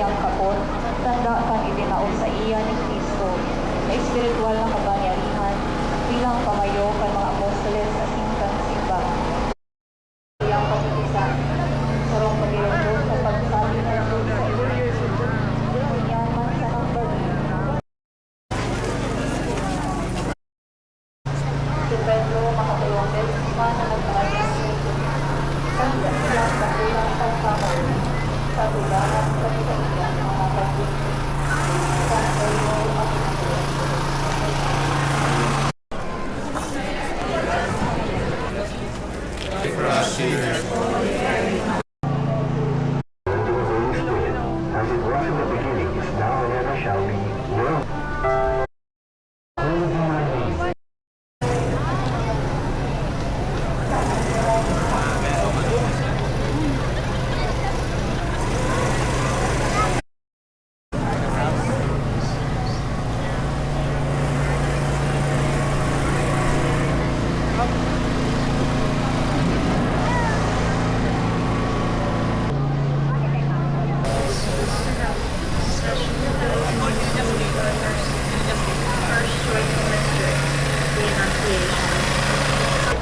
iyang kapon, tanda kang itinaon sa iya ni Kristo, na espiritual na kapangyarihan, bilang pamayo kay mga apostoles sa singkang simbahan. Iyang kapitisan, sarong pagilundog sa pagsabi ng Diyos sa iyo, yaman sa ng bagay. Si Pedro makatulong din sa na nagkaayang Kristo. Kanda siya sa kulang pagkamay, sa tulangan sa kaibigan ng mga pag-ibig. Sa kayo at as it was in the beginning, is now and ever shall be, world. Holy be thy name.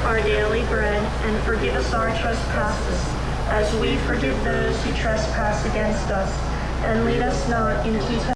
Our daily bread, and forgive us our trespasses, as we forgive those who trespass against us. And lead us not into temptation.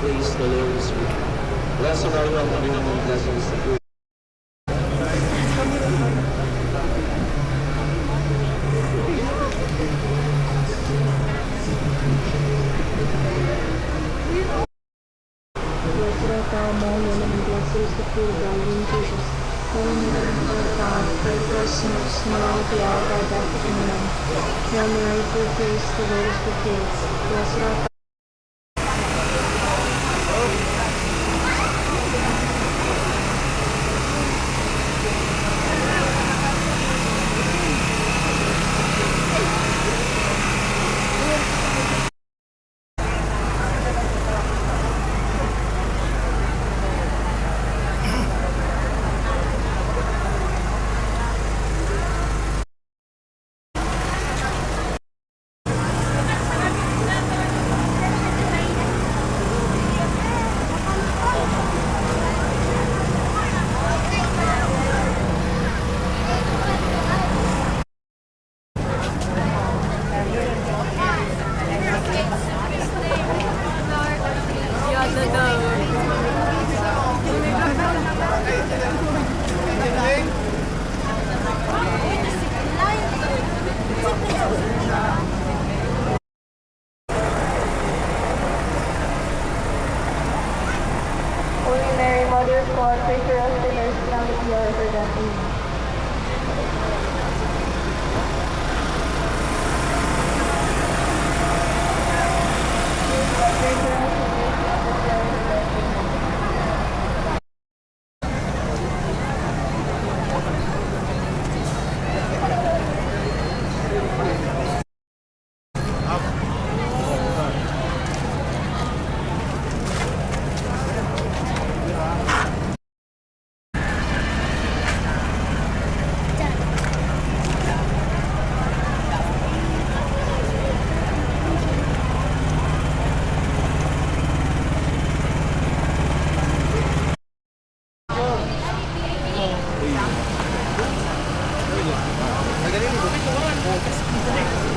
Praise the Lord is with you. Blessed are you among women, and blessed is the fruit. Blessed art thou among women, and blessed is the fruit of thy womb, Jesus. Holy Mary, Mother of God, pray for us sinners, now and at the hour of our death. Amen. Hail Mary, full of grace, the Lord is with thee. Blessed art thou. Holy Mary, Mother of God, pray for us sinners, now and at the hour of our death. Amen. Pray for us sinners, now and at the hour of our death. Amen. Magaling mo.